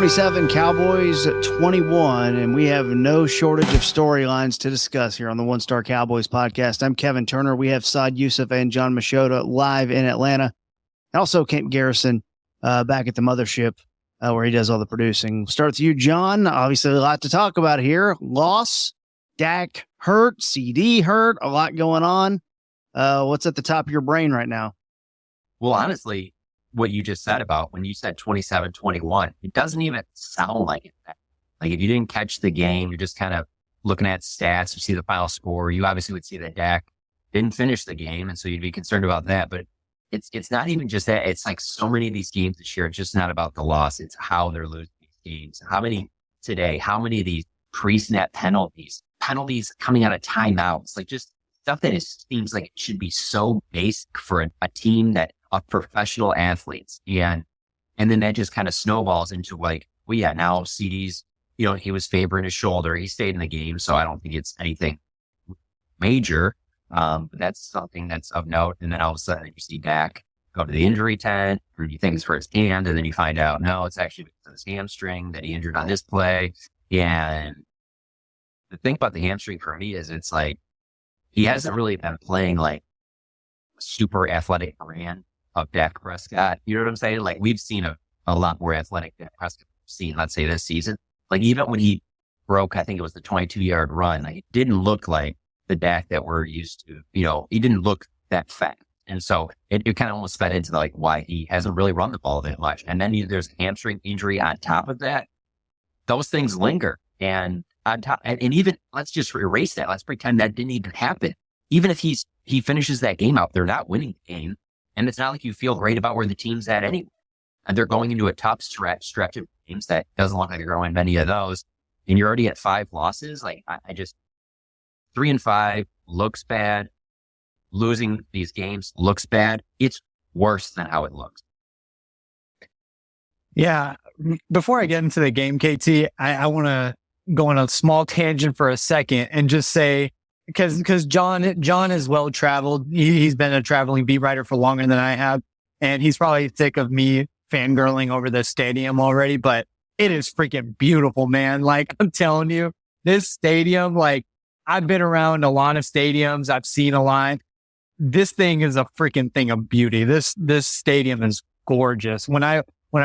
27, Cowboys 21, and we have no shortage of storylines to discuss here on the One Star Cowboys podcast. I'm Kevin Turner. We have Saad Youssef and John Machota live in Atlanta. And also Kent Garrison back at the mothership where he does all the producing. We'll start with you, John. Obviously, a lot to talk about here. Loss, Dak hurt, CD hurt, a lot going on. What's at the top of your brain right now? Well, honestly, what you just said about when you said 27-21, it doesn't even sound like it. Like if you didn't catch the game, you're just kind of looking at stats, you see the final score, you obviously would see that Dak didn't finish the game. And so you'd be concerned about that. But it's not even just that. It's like so many of these games this year, it's just not about the loss. It's how they're losing these games. How many of these pre-snap penalties coming out of timeouts, like just stuff that seems like it should be so basic for a team of professional athletes. And then that just kind of snowballs into like, well, yeah, now CD's, he was favoring his shoulder. He stayed in the game. So I don't think it's anything major. But that's something that's of note. And then all of a sudden you see Dak go to the injury tent, or you think it's for his hand. And then you find out, no, it's actually because of his hamstring that he injured on this play. And the thing about the hamstring for me is it's like, he hasn't really been playing like super athletic brand of Dak Prescott. You know what I'm saying? Like we've seen a lot more athletic Dak Prescott seen, let's say this season. Like even when he broke, I think it was the 22-yard run, like it didn't look like the Dak that we're used to. He didn't look that fat. And so it kind of almost fed into like why he hasn't really run the ball that much. And then there's a hamstring injury on top of that. Those things linger. And on top, and even let's just erase that. Let's pretend that didn't even happen. Even if he finishes that game out, they're not winning the game. And it's not like you feel great about where the team's at anyway. And they're going into a tough stretch of games that doesn't look like they're going to win many of those. And you're already at 5 losses. Like I just 3-5 looks bad. Losing these games looks bad. It's worse than how it looks. Yeah. Before I get into the game, KT, I want to go on a small tangent for a second and just say, because John is well traveled. He's been a traveling beat writer for longer than I have. And he's probably sick of me fangirling over this stadium already, but it is freaking beautiful, man. Like I'm telling you, this stadium, like I've been around a lot of stadiums. I've seen a lot. This thing is a freaking thing of beauty. This stadium is gorgeous. When I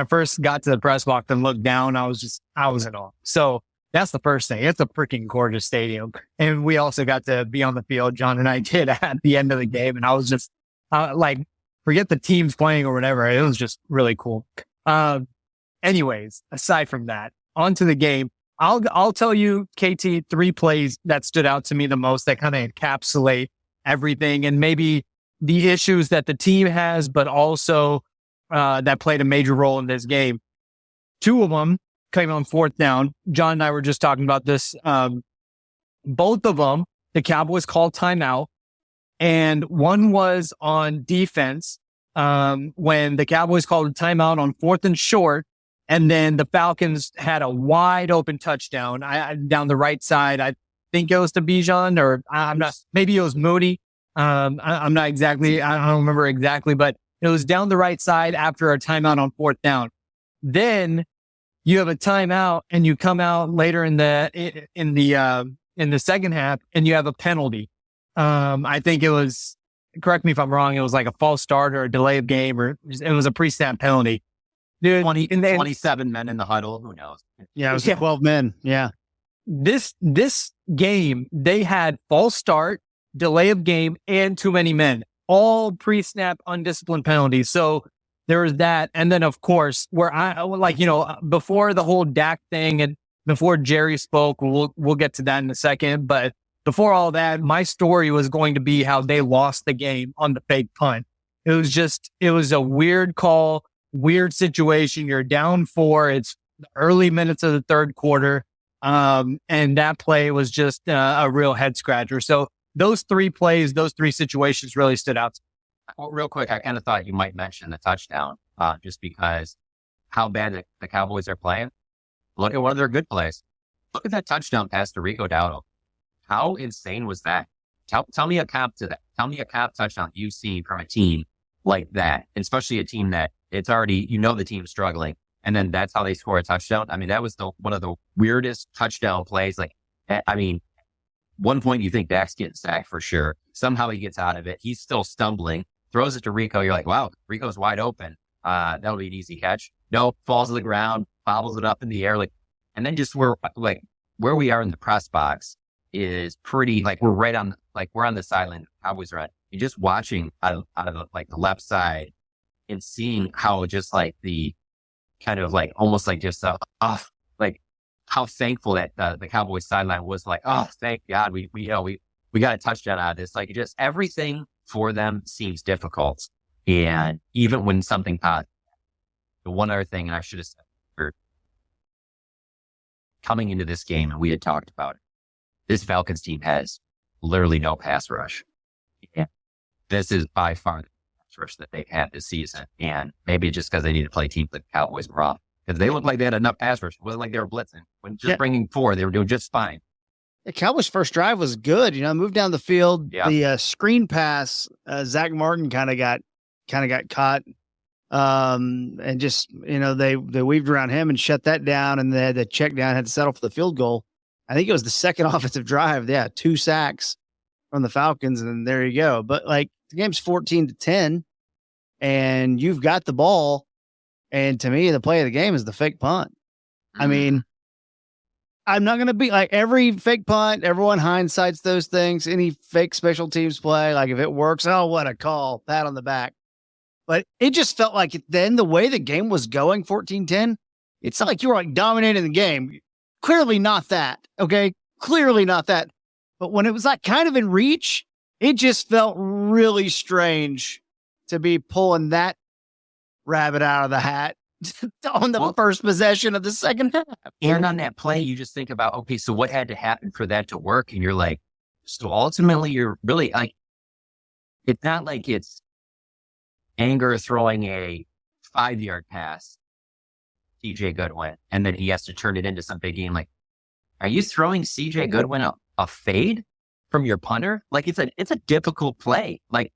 first got to the press box and looked down, I was in awe. So that's the first thing. It's a freaking gorgeous stadium. And we also got to be on the field. John and I did at the end of the game. And I was just like, forget the teams playing or whatever. It was just really cool. Anyways, aside from that, on to the game. I'll tell you, KT, 3 plays that stood out to me the most that kind of encapsulate everything and maybe the issues that the team has, but also that played a major role in this game. 2 of them came on 4th down. John and I were just talking about this. Both of them, the Cowboys called timeout, and one was on defense when the Cowboys called a timeout on 4th and short, and then the Falcons had a wide open touchdown down the right side. I think it was to Bijan, or I'm not. Maybe it was Moody. I'm not exactly. I don't remember exactly, but it was down the right side after a timeout on 4th down. Then you have a timeout and you come out later in the second half and you have a penalty. I think it was, correct me if I'm wrong, it was like a false start or a delay of game, or it was a pre-snap penalty. Dude, 27 men in the huddle. Who knows? Yeah, it was 12 men. Yeah. This game, they had false start, delay of game, and too many men. All pre-snap undisciplined penalties. So there was that. And then, of course, where before the whole Dak thing and before Jerry spoke, we'll get to that in a second. But before all that, my story was going to be how they lost the game on the fake punt. It was a weird call, weird situation. You're down 4. It's the early minutes of the 3rd quarter. And that play was just a real head scratcher. So those 3 plays, those 3 situations really stood out. Well, real quick, I kind of thought you might mention the touchdown, just because how bad the Cowboys are playing. Look at one of their good plays. Look at that touchdown pass to Rico Dowdle. How insane was that? Tell me a comp to that. Tell me a comp touchdown you've seen from a team like that, especially a team that it's already, the team's struggling. And then that's how they score a touchdown. I mean, that was one of the weirdest touchdown plays. Like, I mean, one point you think Dak's getting sacked for sure. Somehow he gets out of it. He's still stumbling, throws it to Rico. You're like, wow, Rico's wide open. That'll be an easy catch. No, falls to the ground, bobbles it up in the air. Like, and then just where we are in the press box is pretty, like, we're right on, like, we're on the sideline. Cowboys are on. You're just watching out of the left side and seeing how just like the kind of like almost like just like how thankful that the Cowboys sideline was. Like, oh, thank God we got a touchdown out of this. Like, just everything for them seems difficult, and even when something positive. The one other thing, and I should have said, coming into this game, and we had talked about it, this Falcons team has literally no pass rush. Yeah. This is by far the pass rush that they've had this season. And maybe just because they need to play teams like the Cowboys were off. Because they looked like they had enough pass rush. It wasn't like they were blitzing. When just bringing 4, they were doing just fine. The Cowboys' first drive was good. Moved down the field. Yeah. The screen pass, Zach Martin kind of got caught. And just, they weaved around him and shut that down, and they had to check down, had to settle for the field goal. I think it was the second offensive drive. Yeah, 2 sacks from the Falcons, and there you go. But like, the game's 14-10, and you've got the ball. And to me, the play of the game is the fake punt. I mean, I'm not going to be like every fake punt. Everyone hindsights those things. Any fake special teams play, like if it works, oh, what a call, pat on the back. But it just felt like then the way the game was going, 14-10, it's not like you were like dominating the game. Clearly not that. Okay. Clearly not that. But when it was like kind of in reach, it just felt really strange to be pulling that rabbit out of the hat on the first possession of the second half. And on that play, you just think about, okay, so what had to happen for that to work? And you're like, so ultimately you're really like, it's not like it's Anger throwing a 5-yard pass, CJ Goodwin, and then he has to turn it into some big game. Like, are you throwing CJ Goodwin a fade from your punter? Like, it's a difficult play. Like,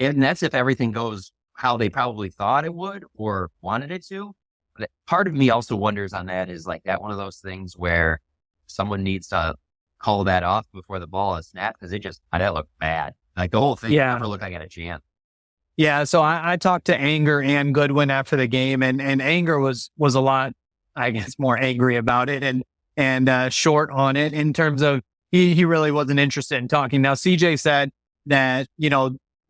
and that's if everything goes how they probably thought it would or wanted it to. But part of me also wonders on that, is like that one of those things where someone needs to call that off before the ball is snapped, because that looked bad. Like, the whole thing never looked like it had a chance. Yeah, so I talked to Anger and Goodwin after the game, and Anger was a lot, I guess, more angry about it and short on it in terms of he really wasn't interested in talking. Now, CJ said that,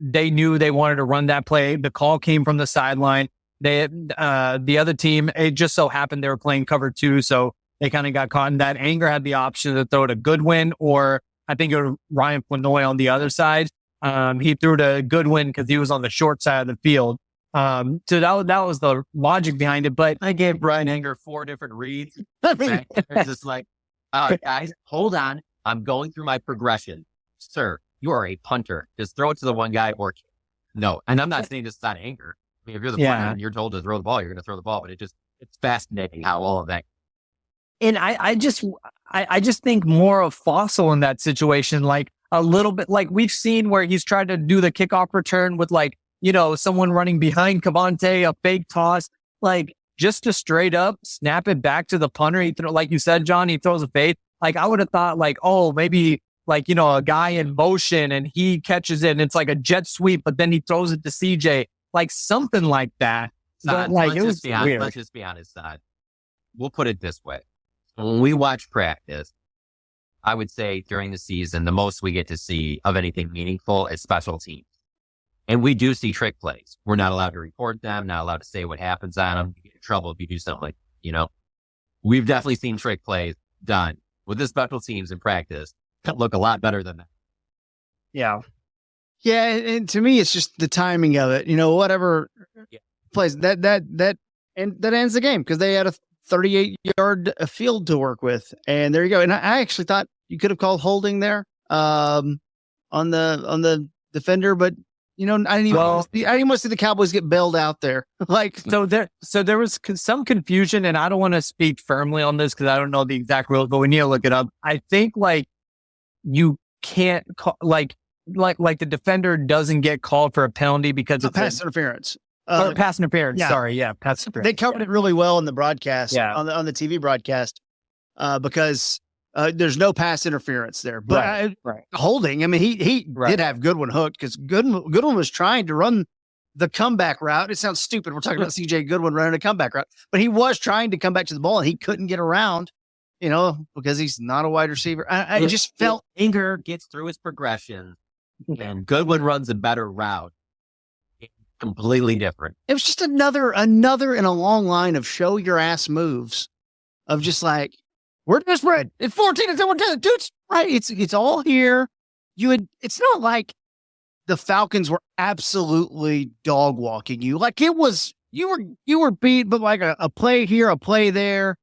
they knew they wanted to run that play. The call came from the sideline. The other team, it just so happened they were playing cover 2, so they kind of got caught in that. Anger had the option to throw to Goodwin, or I think it was Ryan Flanoy on the other side. He threw to Goodwin because he was on the short side of the field. So that was the logic behind it. But I gave Brian Anger 4 different reads. It's just like, guys, hold on. I'm going through my progression. Sir, you are a punter. Just throw it to the one guy or no. And I'm not saying this is not Anger. I mean, if you're the punter and you're told to throw the ball, you're going to throw the ball. But it's fascinating how all of that. And I just think more of Fossil in that situation, like a little bit, like we've seen where he's tried to do the kickoff return with like, someone running behind Cavante, a fake toss, like just to straight up snap it back to the punter. He like you said, John, he throws a fade. Like I would have thought like, oh, maybe like, a guy in motion and he catches it and it's like a jet sweep, but then he throws it to CJ, like something like that. Saad, like let's just be honest, Saad. We'll put it this way. When we watch practice, I would say during the season, the most we get to see of anything meaningful is special teams. And we do see trick plays. We're not allowed to report them, not allowed to say what happens on them. You get in trouble if you do something like, we've definitely seen trick plays done with the special teams in practice that look a lot better than that. Yeah. Yeah. And to me, it's just the timing of it, whatever plays that ends the game because they had a 38-yard field to work with. And there you go. And I actually thought you could have called holding there on the defender, but I didn't even want to see the Cowboys get bailed out there. So there was some confusion, and I don't want to speak firmly on this because I don't know the exact rules, but we need to look it up. I think like you can't call, like the defender doesn't get called for a penalty because it's pass interference. Or pass interference. yeah. Sorry. Yeah. Pass interference. They covered it really well in the broadcast, Yeah. on the TV broadcast, because there's no pass interference there. But Right. holding, I mean, he Right. did have Goodwin hooked because Goodwin was trying to run the comeback route. It sounds stupid. We're talking about CJ Goodwin running a comeback route, but he was trying to come back to the ball and he couldn't get around, because he's not a wide receiver. I just felt Inger gets through his progression and Goodwin runs a better route. Completely different. it was just another in a long line of show your ass moves of just like, we're desperate. It's 14 and 10, dude. Right. It's all here. It's not like the Falcons were absolutely dog walking you. Like it was, you were beat, but like a play here, a play there.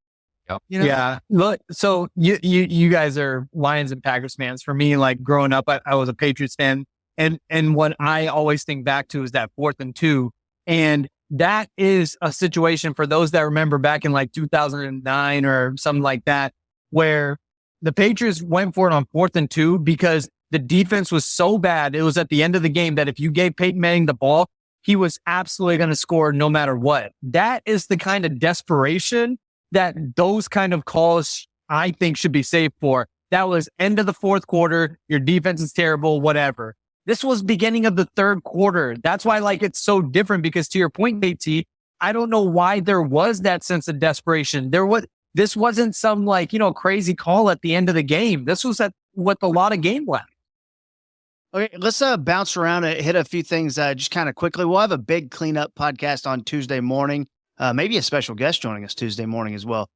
Yep. Yeah. Look, so you guys are Lions and Packers fans. For me, like growing up, I was a Patriots fan. And what I always think back to is that 4th and 2. And that is a situation for those that remember back in like 2009 or something like that, where the Patriots went for it on 4th and 2 because the defense was so bad. It was at the end of the game that if you gave Peyton Manning the ball, he was absolutely going to score no matter what. That is the kind of desperation that those kind of calls I think should be saved for. That was end of the 4th quarter. Your defense is terrible, whatever. This was beginning of the 3rd quarter. That's why it's so different because to your point, KT, I don't know why there was that sense of desperation. This wasn't some crazy call at the end of the game. This was with a lot of game left. Okay, let's bounce around and hit a few things just kind of quickly. We'll have a big cleanup podcast on Tuesday morning. Maybe a special guest joining us Tuesday morning as well.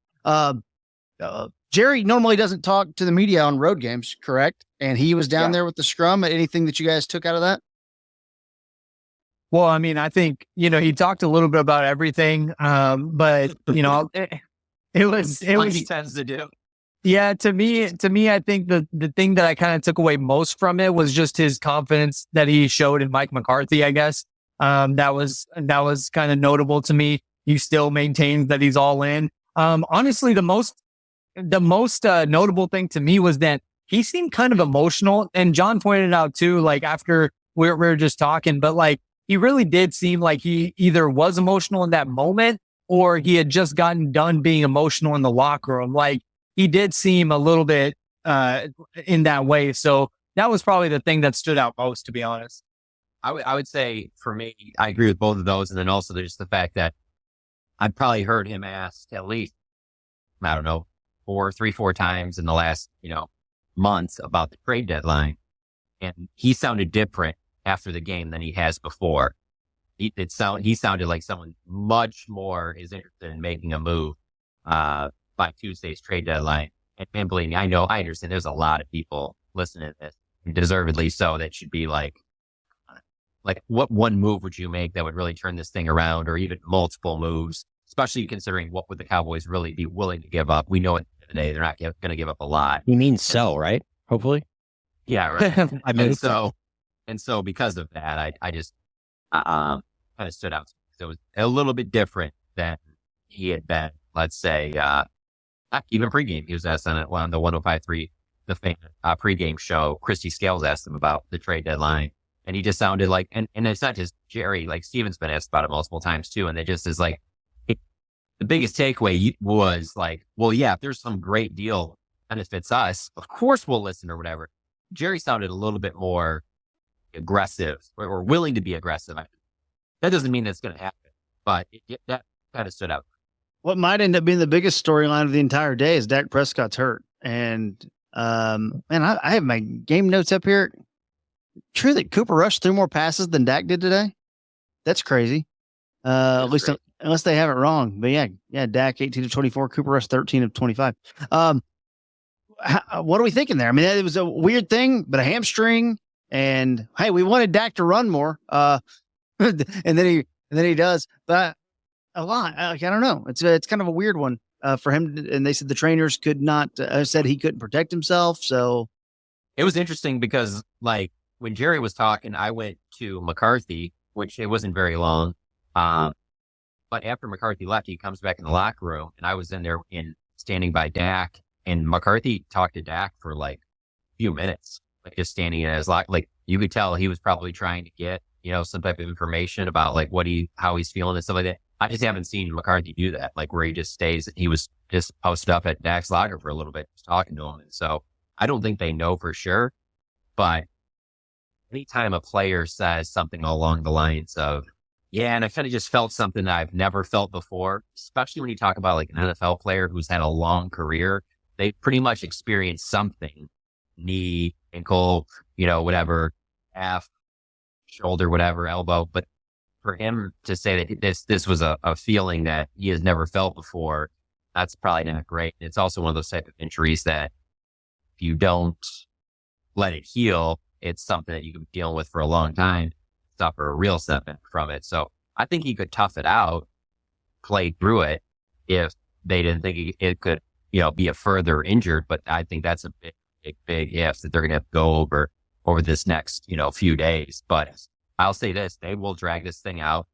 Jerry normally doesn't talk to the media on road games, correct? And he was down there with the scrum. Anything that you guys took out of that? Well, I mean, I think, he talked a little bit about everything. But it was, he tends to do. Yeah, to me, I think the thing that I kind of took away most from it was just his confidence that he showed in Mike McCarthy, I guess. That was kind of notable to me. He still maintains that he's all in. Honestly, the most notable thing to me was that he seemed kind of emotional, and John pointed out too, after we were just talking, but he really did seem like he either was emotional in that moment or he had just gotten done being emotional in the locker room. He did seem a little bit in that way. So that was probably the thing that stood out most, to be honest. I would say for me, I agree with both of those. And then also there's the fact that I've probably heard him asked at least, I don't know, 4 times in the last, months about the trade deadline. And he sounded different after the game than he has before. He sounded like someone much more is interested in making a move by Tuesday's trade deadline. And believe me, I understand there's a lot of people listening to this, deservedly so, that should be like what one move would you make that would really turn this thing around, or even multiple moves, especially considering what would the Cowboys really be willing to give up. We know it today, they're not going to give up a lot. You mean sell, right? Hopefully. Yeah, right. And so because of that, I just kind of stood out. So it was a little bit different than he had been, let's say, even pregame. He was asked on the 105.3, the famous pregame show. Christy Scales asked him about the trade deadline. And he just sounded like, and it's not just Jerry, Steven's been asked about it multiple times too. And it just is the biggest takeaway was well, yeah, if there's some great deal benefits us, of course we'll listen or whatever. Jerry sounded a little bit more aggressive or willing to be aggressive. That doesn't mean that's going to happen, but that kind of stood out. What might end up being the biggest storyline of the entire day is Dak Prescott's hurt. And, man, I have my game notes up here. True that Cooper Rush threw more passes than Dak did today? That's crazy. At least unless they have it wrong. But yeah, Dak 18 of 24, Cooper Rush 13 of 25. What are we thinking there? I mean, it was a weird thing, but a hamstring. And hey, we wanted Dak to run more. And then he does. But a lot. I don't know. It's kind of a weird one for him. And they said the trainers could not. Said he couldn't protect himself. So it was interesting because when Jerry was talking, I went to McCarthy, which it wasn't very long. But after McCarthy left, he comes back in the locker room, and I was in there standing by Dak, and McCarthy talked to Dak for a few minutes, just standing in his locker. You could tell he was probably trying to get some type of information about like how he's feeling and stuff like that. I just haven't seen McCarthy do that, like where he just stays. He was just posted up at Dak's locker for a little bit, just talking to him. And so I don't think they know for sure, but anytime a player says something along the lines of, yeah, and I kind of just felt something that I've never felt before, especially when you talk about like an NFL player who's had a long career, they pretty much experienced something, knee, ankle, whatever, calf, shoulder, whatever, elbow. But for him to say that this was a feeling that he has never felt before, that's probably not great. It's also one of those type of injuries that if you don't let it heal, it's something that you can be dealing with for a long time, suffer a real setback from it. So I think he could tough it out, play through it if they didn't think it could, be a further injured. But I think that's a big if that they're going to have to go over this next, few days. But I'll say this, they will drag this thing out.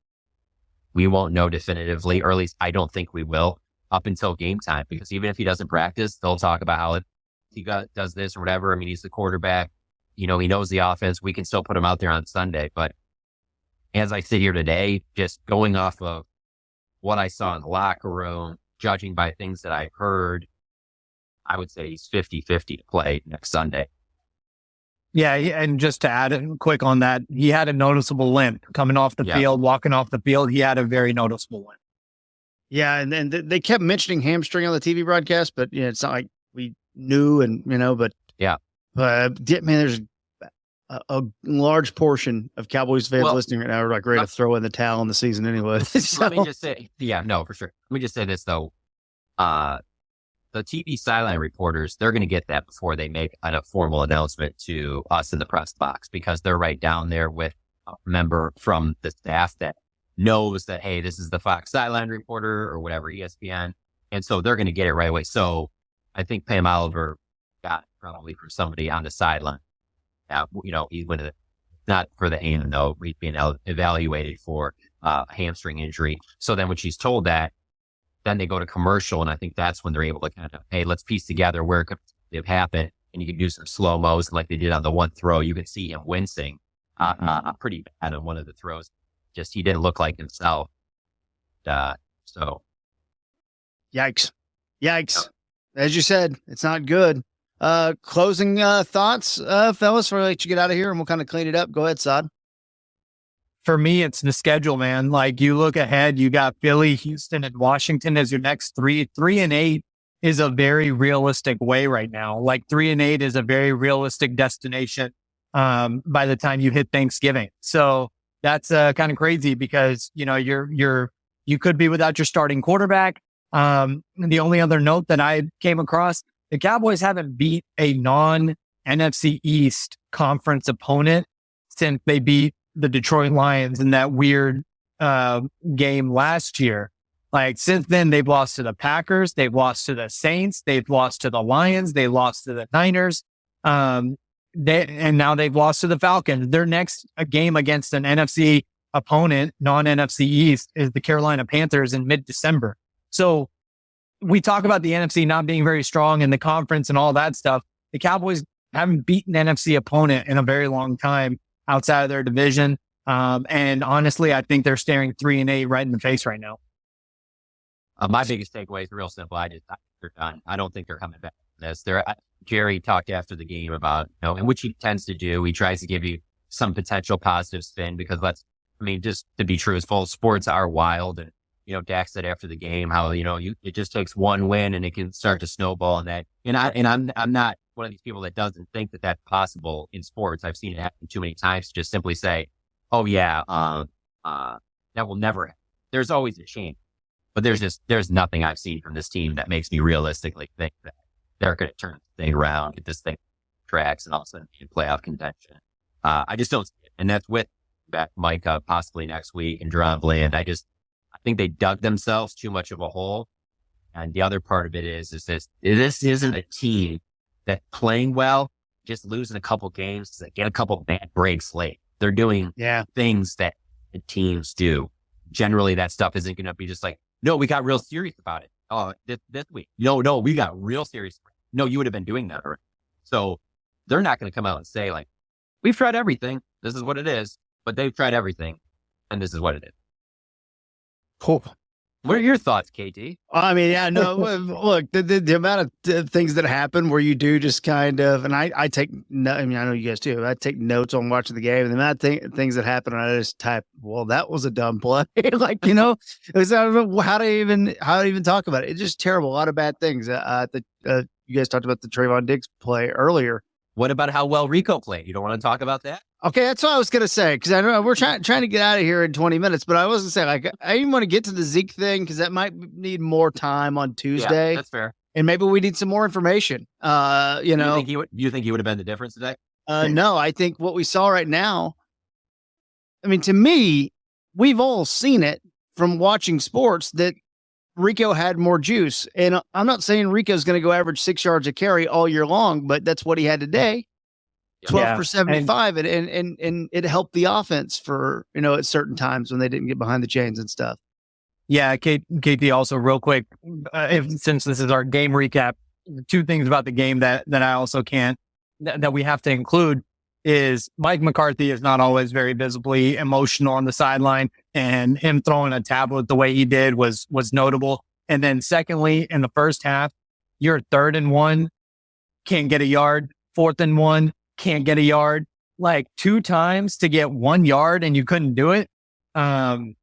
We won't know definitively, or at least I don't think we will, up until game time, because even if he doesn't practice, they'll talk about how he does this or whatever. I mean, he's the quarterback. He knows the offense. We can still put him out there on Sunday. But as I sit here today, just going off of what I saw in the locker room, judging by things that I heard, I would say he's 50-50 to play next Sunday. Yeah, and just to add quick on that, he had a noticeable limp coming off the field, walking off the field. He had a very noticeable limp. Yeah, and then they kept mentioning hamstring on the TV broadcast, but it's not like we knew, and but man, there's a large portion of Cowboys fans listening right now are like ready to throw in the towel on the season anyway. So. Let me just say, for sure. Let me just say this though. The TV sideline reporters, they're going to get that before they make a formal announcement to us in the press box, because they're right down there with a member from the staff that knows that, hey, this is the Fox sideline reporter or whatever, ESPN. And so they're going to get it right away. So I think Pam Oliver got probably for somebody on the sideline. He went to not for the AM, though, he's being evaluated for a hamstring injury. So then when she's told that, then they go to commercial, and I think that's when they're able to kind of, hey, let's piece together where it could have happened, and you can do some slow-mos, like they did on the one throw. You can see him wincing pretty bad on one of the throws. Just he didn't look like himself. So. Yikes. As you said, it's not good. Closing thoughts, fellas, before I let you get out of here, and we'll kind of clean it up. Go ahead, Saad. For me, it's the schedule, man. Like, you look ahead, you got Philly, Houston, and Washington as your next 3. 3-8 is a very realistic way right now. Like 3-8 is a very realistic destination by the time you hit Thanksgiving. So that's kind of crazy, because you could be without your starting quarterback. The only other note that I came across, the Cowboys haven't beat a non-NFC East conference opponent since they beat the Detroit Lions in that weird game last year. Like, since then, they've lost to the Packers, they've lost to the Saints, they've lost to the Lions, they lost to the Niners, and now they've lost to the Falcons. Their next game against an NFC opponent, non-NFC East, is the Carolina Panthers in mid-December. So we talk about the NFC not being very strong in the conference and all that stuff. The Cowboys haven't beaten an NFC opponent in a very long time outside of their division. And honestly, I think they're staring 3-8 right in the face right now. My biggest takeaway is real simple. I think they're done. I don't think they're coming back from this. Jerry talked after the game about, and which he tends to do. He tries to give you some potential positive spin, because just to be true, sports are wild. And, Dak said after the game how, it just takes one win and it can start to snowball, and that. I'm not one of these people that doesn't think that that's possible in sports. I've seen it happen too many times to just simply say, oh yeah, that will never happen. There's always a chance, but there's nothing I've seen from this team that makes me realistically think that they're going to turn the thing around, get this thing tracks, and all of a sudden be in playoff contention. I just don't see it. And that's with back Micah possibly next week and Deron Bland. I think they dug themselves too much of a hole. And the other part of it is this isn't a team that's playing well, just losing a couple games to get a couple bad breaks late. They're doing things that the teams do. Generally, that stuff isn't going to be just like, no, we got real serious about it. Oh, this week. No, we got real serious. No, you would have been doing that already. So they're not going to come out and say, like, we've tried everything. This is what it is. but they've tried everything, and this is what it is. Cool. What are your thoughts, KT? I mean, yeah, no, look, the amount of things that happen where you do just kind of, and I take, I mean, I know you guys too, I take notes on watching the game, and the amount of things that happen, and I just type, well, that was a dumb play. Like, you know, I don't know how to even talk about it. It's just terrible. A lot of bad things. You guys talked about the Trayvon Diggs play earlier. What about how well Rico played? You don't want to talk about that? Okay, that's what I was gonna say, because I know we're trying to get out of here in 20 minutes, but I was gonna say, like, I even want to get to the Zeke thing because that might need more time on Tuesday. Yeah, that's fair. And maybe we need some more information. You know, do you think he would have been the difference today? No, I think what we saw right now. I mean, to me, we've all seen it from watching sports that Rico had more juice, and I'm not saying Rico's going to go average 6 yards a carry all year long, but that's what he had today. 12 for 75, and it helped the offense for, you know, at certain times when they didn't get behind the chains and stuff. Yeah, KT, also real quick, since this is our game recap, two things about the game that I also that we have to include is Mike McCarthy is not always very visibly emotional on the sideline, and him throwing a tablet the way he did was notable. And then secondly, in the first half, you're 3rd and 1, can't get a yard, 4th and 1, can't get a yard, like 2 times to get 1 yard, and you couldn't do it. I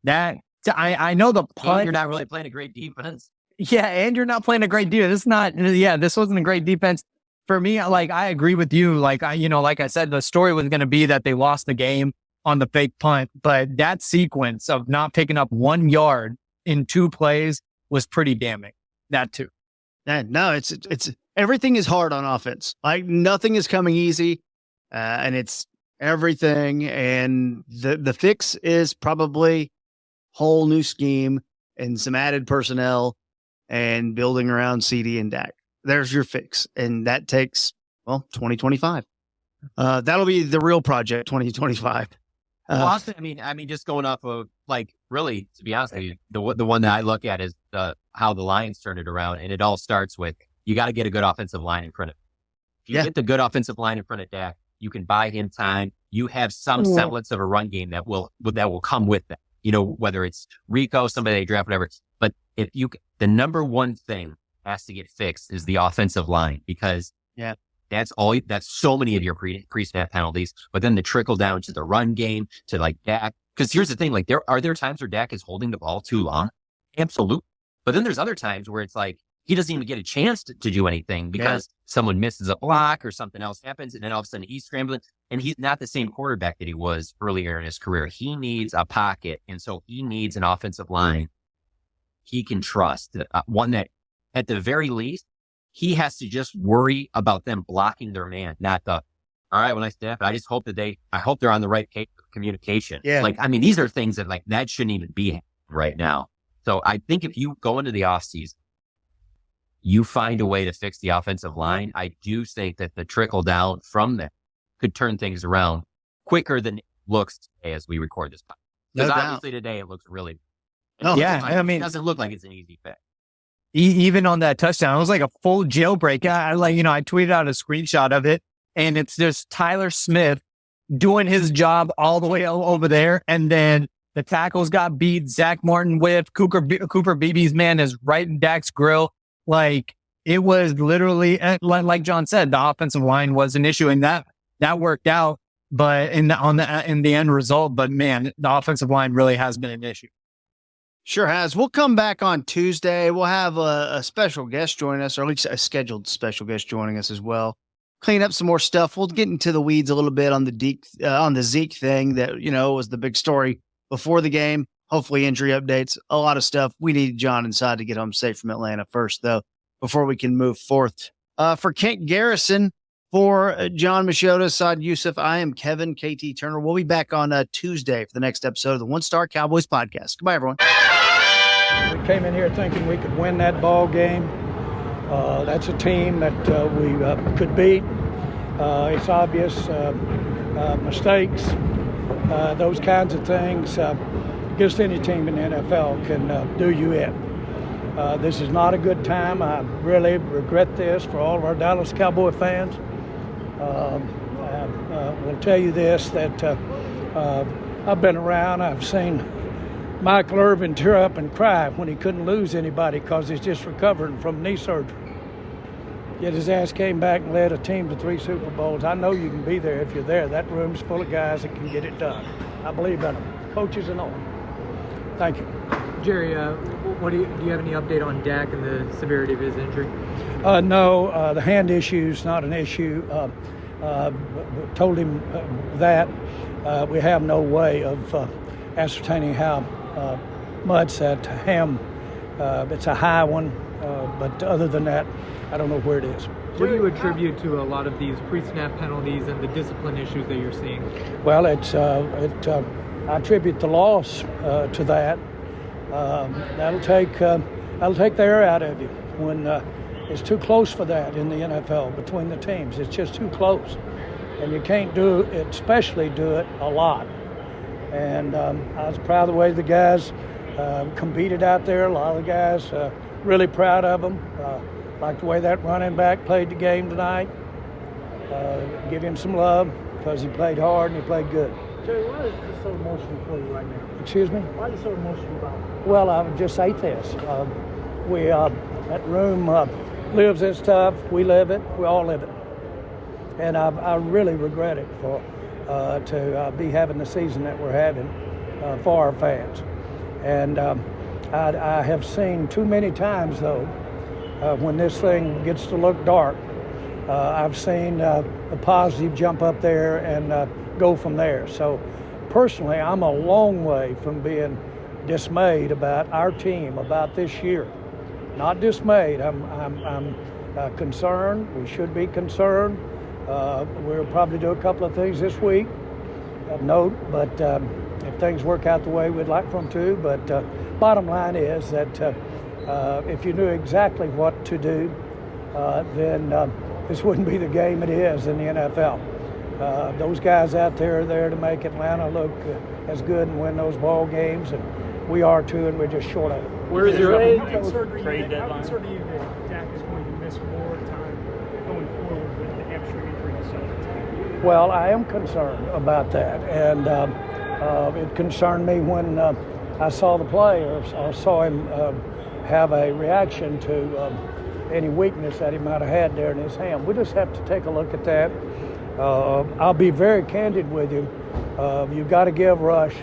know the punt. You're not really playing a great defense. Yeah, and you're not playing a great defense. This wasn't a great defense. For me, like, I agree with you. Like, like I said, the story was going to be that they lost the game on the fake punt, but that sequence of not picking up 1 yard in 2 plays was pretty damning. That too. Yeah, no, it's everything is hard on offense. Like, nothing is coming easy, and it's everything. And the fix is probably whole new scheme and some added personnel and building around CD and Dak. There's your fix. And that takes, 2025. That'll be the real project, 2025. Well, I mean, just going off of, like, really, to be honest with you, the one that I look at is how the Lions turned it around. And it all starts with, you got to get a good offensive line in front of him. If you get the good offensive line in front of Dak, you can buy him time. You have some semblance of a run game that will come with that. You know, whether it's Rico, somebody they draft, whatever. But the number one thing has to get fixed is the offensive line, because that's so many of your pre-snap penalties. But then the trickle down to the run game, to like Dak. Because here's the thing, like, there are times where Dak is holding the ball too long. Absolutely. But then there's other times where it's like he doesn't even get a chance to do anything because someone misses a block or something else happens, and then all of a sudden he's scrambling. And he's not the same quarterback that he was earlier in his career. He needs a pocket, and so he needs an offensive line he can trust. One that, at the very least, he has to just worry about them blocking their man, not all right, when I snap, I just hope I hope they're on the right page of communication. Yeah. Like, I mean, these are things that, like, that shouldn't even be happening right now. So I think if you go into the offseason, you find a way to fix the offensive line, I do think that the trickle down from that could turn things around quicker than it looks today as we record this podcast. Because obviously today it looks really, it doesn't look like it's an easy fix. Even on that touchdown, it was like a full jailbreak. I tweeted out a screenshot of it, and it's just Tyler Smith doing his job all the way over there. And then the tackles got beat. Zach Martin whiffed. Cooper Beebe's man is right in Dak's grill. Like, it was literally, like John said, the offensive line was an issue, and that worked out. But in the end result, but man, the offensive line really has been an issue. Sure has. We'll come back on Tuesday. We'll have a special guest join us, or at least a scheduled special guest joining us as well. Clean up some more stuff. We'll get into the weeds a little bit on the Zeke thing that, was the big story before the game. Hopefully injury updates, a lot of stuff. We need Jon and Saad to get home safe from Atlanta first, though, before we can move forth. For Kent Garrison, for John Machota, Saad Youssef, I am Kevin KT Turner. We'll be back on Tuesday for the next episode of the One Star Cowboys podcast. Goodbye, everyone. We came in here thinking we could win that ball game. That's a team that we could beat. It's obvious mistakes, those kinds of things. Against any team in the NFL can do you in. This is not a good time. I really regret this for all of our Dallas Cowboy fans. I will tell you this, that I've been around. I've seen Michael Irvin tear up and cry when he couldn't lose anybody because he's just recovering from knee surgery. Yet his ass came back and led a team to 3 Super Bowls. I know you can be there if you're there. That room's full of guys that can get it done. I believe in them, coaches and all. Thank you. Jerry, do you have any update on Dak and the severity of his injury? No, the hand issue is not an issue. Told him that. We have no way of ascertaining how much that ham. It's a high one, but other than that, I don't know where it is. What do you attribute to a lot of these pre-snap penalties and the discipline issues that you're seeing? Well, I attribute the loss to that. That'll take the air out of you when it's too close for that in the NFL between the teams. It's just too close, and you can't do it, especially do it a lot. And I was proud of the way the guys competed out there. A lot of the guys really proud of them. Like the way that running back played the game tonight. Give him some love because he played hard and he played good. Jerry, why is this so emotional for you right now? Excuse me? Why are you so emotional about it? Well, I would just say this. That room lives this stuff. We live it. We all live it. And I really regret it to be having the season that we're having for our fans. And I have seen too many times, though, when this thing gets to look dark, I've seen the positive jump up there and go from there. So personally, I'm a long way from being dismayed about our team, about this year. Not dismayed. I'm concerned. We should be concerned. We'll probably do a couple of things this week of note, but if things work out the way we'd like for them to. But bottom line is that if you knew exactly what to do, then this wouldn't be the game it is in the NFL. Those guys out there are there to make Atlanta look as good and win those ball games, and we are too, and we're just short of it. Where is your How concerned are you that Dak is going to miss more time going forward with the hamstring injury to such? Well, I am concerned about that, and it concerned me when I saw the play or saw him have a reaction to any weakness that he might have had there in his hand. We just have to take a look at that. I'll be very candid with you. You've got to give Rush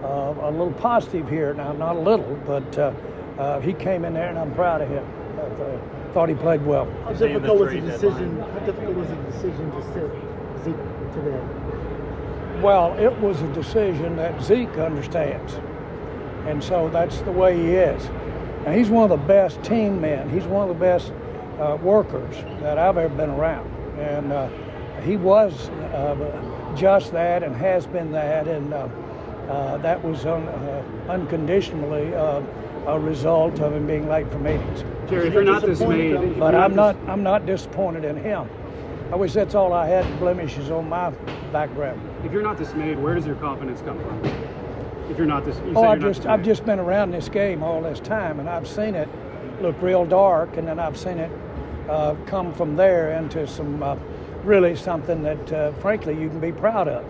a little positive here. Now, not a little, but he came in there, and I'm proud of him. I thought he played well. How difficult was the decision to sit Zeke today? Well, it was a decision that Zeke understands, and so that's the way he is. And he's one of the best team men. He's one of the best workers that I've ever been around. And he was just that and has been that, and that was unconditionally a result of him being late for meetings. Jerry, if you're not dismayed, But I'm not disappointed in him. I wish that's all I had blemishes on my background. if you're not dismayed, where does your confidence come from? If you're not dismayed, I've just been around this game all this time, and I've seen it look real dark, and then I've seen it come from there into some really something that, frankly, you can be proud of.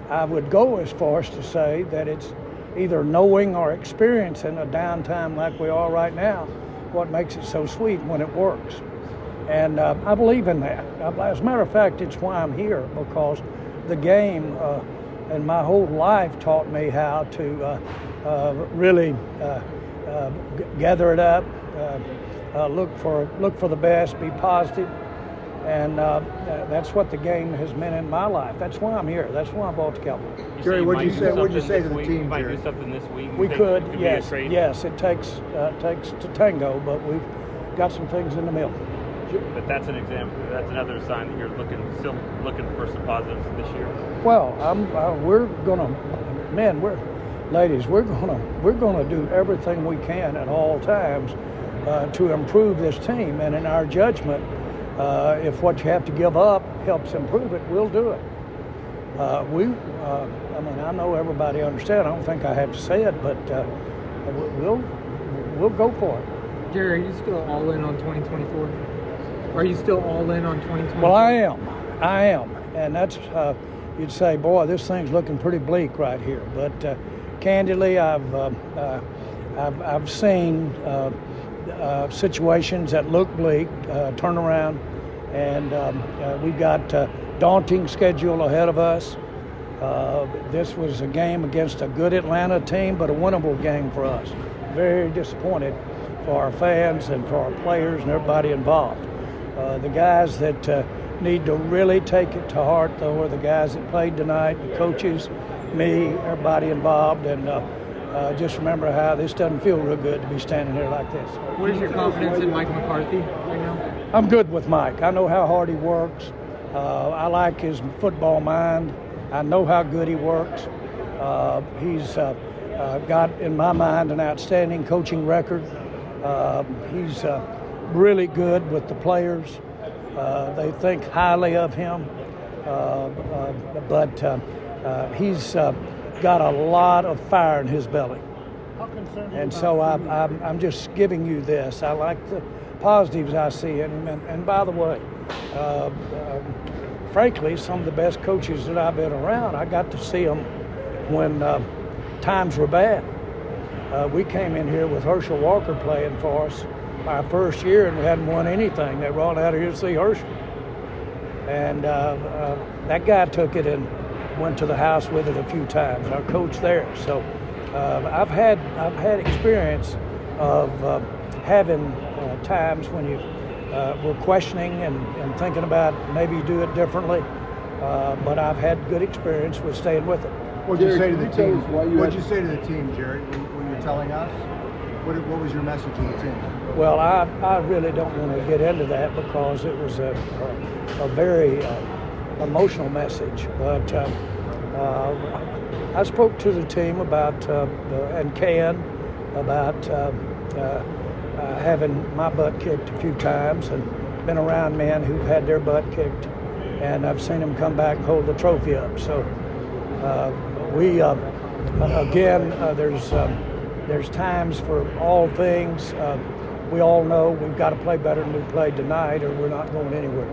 I would go as far as to say that it's either knowing or experiencing a downtime like we are right now, what makes it so sweet when it works. And I believe in that. As a matter of fact, it's why I'm here, because the game and my whole life taught me how to really gather it up, look for the best, be positive, and that's what the game has meant in my life. That's why I'm here. That's why I bought the Cowboys. Jerry, what'd you say to the team, Might Jerry? do something this week. We could, be a yes, trade? yes. It takes to tango, but we've got some things in the middle. But that's an example. That's another sign that you're still looking for some positives this year. Well, we're gonna do everything we can at all times to improve this team, and in our judgment, if what you have to give up helps improve it, we'll do it. I know everybody understands. I don't think I have to say it, but we'll go for it. Jerry, are you still all in on 2024? Are you still all in on 2024? Well, I am, and that's you'd say, boy, this thing's looking pretty bleak right here. But candidly, I've seen situations that look bleak turn around, and we've got a daunting schedule ahead of us. This was a game against a good Atlanta team, but a winnable game for us. Very disappointed for our fans and for our players and everybody involved. The guys that need to really take it to heart, though, are the guys that played tonight, the coaches, me, everybody involved, and just remember how this doesn't feel real good to be standing here like this. What is your confidence in Mike McCarthy right now? I'm good with Mike. I know how hard he works. I like his football mind. I know how good he works. He's got, in my mind, an outstanding coaching record. He's really good with the players. They think highly of him. But he's got a lot of fire in his belly. And so I'm just giving you this. I like the positives I see in him. And by the way, frankly, some of the best coaches that I've been around, I got to see them when times were bad. We came in here with Herschel Walker playing for us our first year, and we hadn't won anything. They were all out of here to see Herschel. And that guy took it and went to the house with it a few times, our coach there. So I've had experience of having times when you were questioning and thinking about maybe you do it differently. But I've had good experience with staying with it. What did you say to the team? What did you say to the team, Jerry, when you were telling us? What was your message to the team? Well, I really don't want to get into that because it was a very emotional message. But I spoke to the team about, and Ken, about having my butt kicked a few times, and been around men who've had their butt kicked, and I've seen them come back and hold the trophy up. So there's times for all things. We all know we've got to play better than we played tonight, or we're not going anywhere.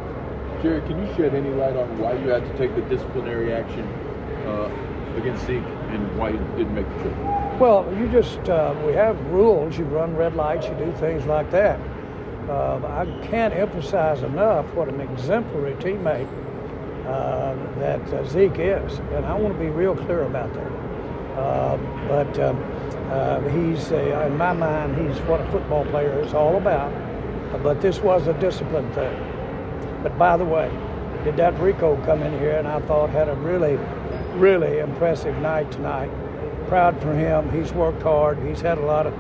Jerry, can you shed any light on why you had to take the disciplinary action against Zeke and why you didn't make the trip? Well, we have rules. You run red lights, you do things like that. I can't emphasize enough what an exemplary teammate that Zeke is, and I want to be real clear about that. He's, in my mind, he's what a football player is all about. But this was a discipline thing. But by the way, did that Rico come in here and I thought had a really, really impressive night tonight. Proud for him. He's worked hard. He's had a lot of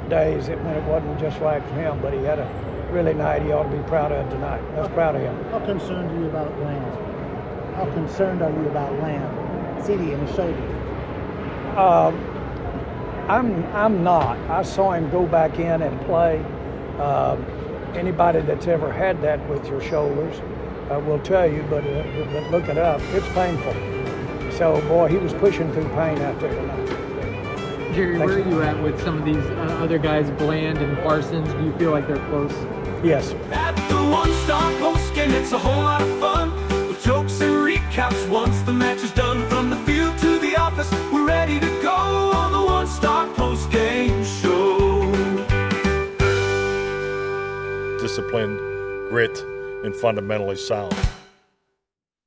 days when it wasn't just right for him, but he had a really night he ought to be proud of tonight. I was proud of him. How concerned are you about Lamb? How concerned are you about Lamb? CD in the shoulder. I'm not. I saw him go back in and play. Anybody that's ever had that with your shoulders will tell you, but look it up. It's painful. So, boy, he was pushing through pain out there tonight. Jerry, where are you at with some of these other guys, Bland and Parsons? Do you feel like they're close? Yes. At the One Star Post game, it's a whole lot of fun. With jokes and recaps once the match is done. From the field to the office, we're ready to go on the One Star Post game show. Disciplined, grit, and fundamentally sound.